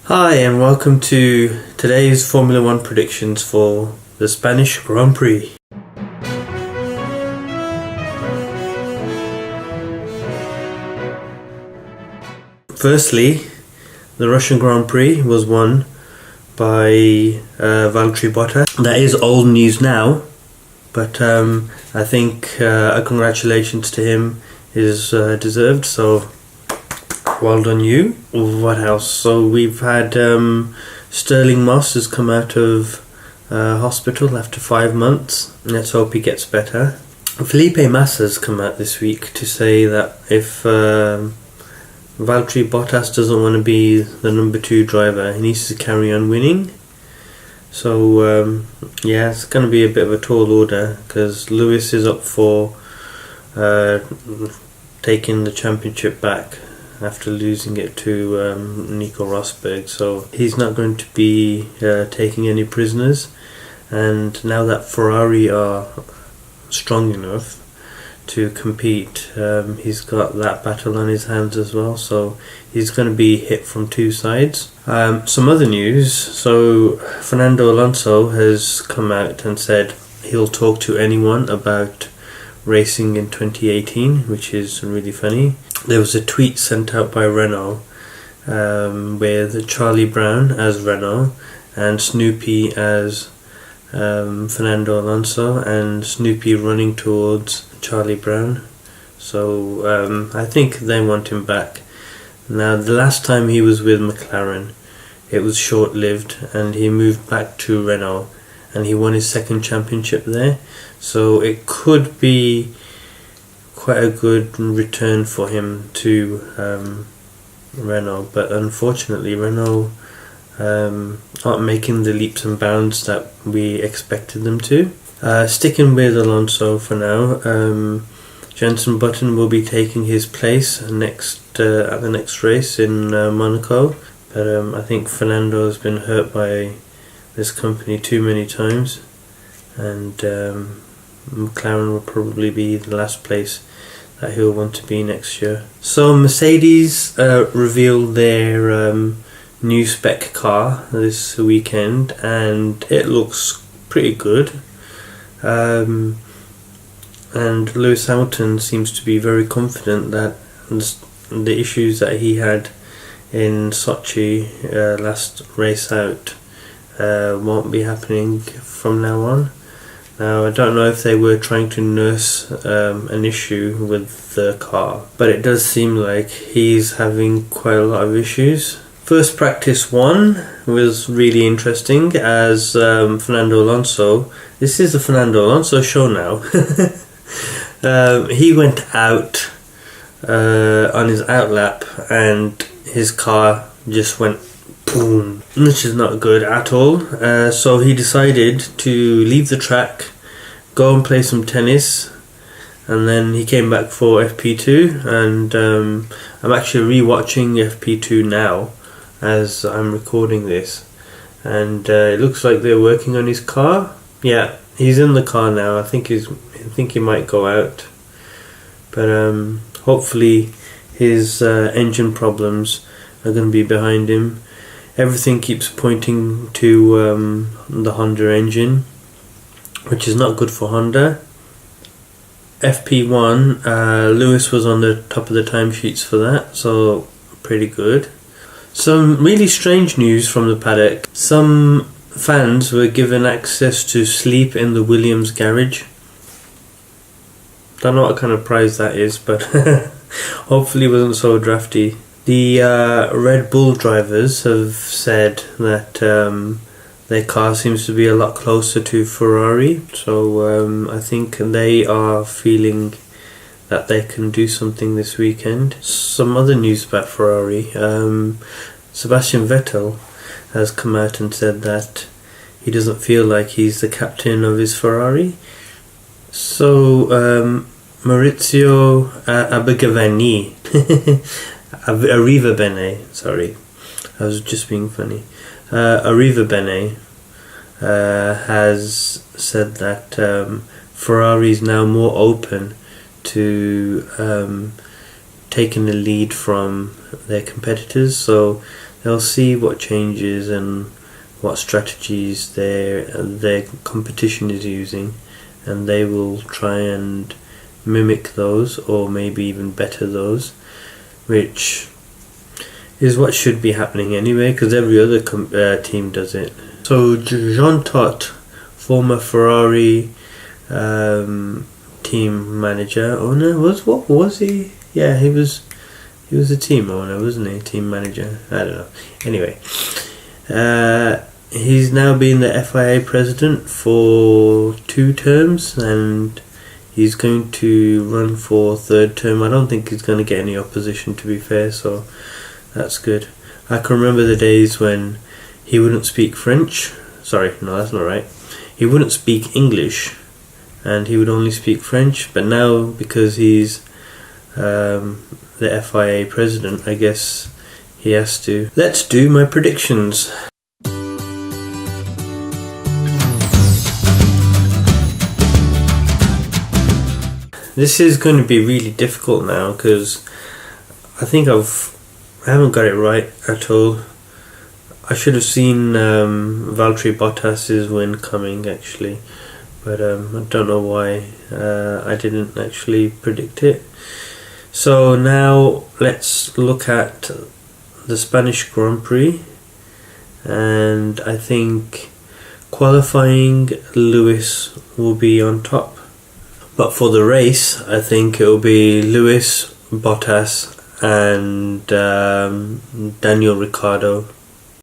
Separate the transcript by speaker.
Speaker 1: Hi and welcome to today's Formula One predictions for the Spanish Grand Prix. Firstly, the Russian Grand Prix was won by Valtteri Bottas. That is old news now, but I think a congratulations to him is deserved, so well done you. What else? So we've had Sterling Moss has come out of hospital after 5 months. Let's hope he gets better. Felipe Massa's come out this week to say that if Valtteri Bottas doesn't want to be the number 2 driver, he needs to carry on winning. So yeah, it's going to be a bit of a tall order because Lewis is up for taking the championship back after losing it to Nico Rosberg, so he's not going to be taking any prisoners. And now that Ferrari are strong enough to compete, he's got that battle on his hands as well, so he's going to be hit from 2 sides. Some other news, so Fernando Alonso has come out and said he'll talk to anyone about racing in 2018, which is really funny. There was a tweet sent out by Renault with Charlie Brown as Renault and Snoopy as Fernando Alonso, and Snoopy running towards Charlie Brown. So I think they want him back. Now, the last time he was with McLaren, it was short-lived, and he moved back to Renault and he won his 2nd championship there. So it could be quite a good return for him to Renault, but unfortunately Renault aren't making the leaps and bounds that we expected them to. Sticking with Alonso for now, Jenson Button will be taking his place at the next race in Monaco, but I think Fernando has been hurt by this company too many times, and McLaren will probably be the last place that he'll want to be next year. So Mercedes revealed their new spec car this weekend, and it looks pretty good. And Lewis Hamilton seems to be very confident that the issues that he had in Sochi last race out won't be happening from now on. Now, I don't know if they were trying to nurse an issue with the car, but it does seem like he's having quite a lot of issues. First practice 1 was really interesting as Fernando Alonso, this is the Fernando Alonso show now, he went out on his outlap and his car just went boom, which is not good at all. So he decided to leave the track, go and play some tennis, and then he came back for FP2, and I'm actually rewatching FP2 now as I'm recording this, and it looks like they're working on his car. Yeah, he's in the car now. I think he might go out, but hopefully his engine problems are going to be behind him. Everything keeps pointing to the Honda engine, which is not good for Honda. FP1, Lewis was on the top of the timesheets for that, so pretty good. Some really strange news from the paddock. Some fans were given access to sleep in the Williams garage. Don't know what kind of prize that is, but hopefully it wasn't so drafty. The Red Bull drivers have said that their car seems to be a lot closer to Ferrari, so I think they are feeling that they can do something this weekend. Some other news about Ferrari. Sebastian Vettel has come out and said that he doesn't feel like he's the captain of his Ferrari. So Maurizio Abigavani Arrivabene, sorry, I was just being funny. Arrivabene has said that Ferrari is now more open to taking the lead from their competitors, so they'll see what changes and what strategies their competition is using, and they will try and mimic those, or maybe even better those, which is what should be happening anyway, because every other team does it. So Jean Todt, former Ferrari team manager, owner, what was he? Yeah, he was a team owner, wasn't he? Team manager, I don't know. Anyway, he's now been the FIA president for 2 terms, and he's going to run for 3rd term. I don't think he's going to get any opposition, to be fair, so that's good. I can remember the days when he wouldn't speak French. Sorry, no, that's not right. He wouldn't speak English, and he would only speak French. But now, because he's the FIA president, I guess he has to. Let's do my predictions. This is going to be really difficult now, because I think I haven't got it right at all. I should have seen Valtteri Bottas's win coming, actually, but I don't know why I didn't actually predict it. So now let's look at the Spanish Grand Prix, and I think qualifying, Lewis will be on top. But for the race, I think it will be Lewis, Bottas and Daniel Ricciardo.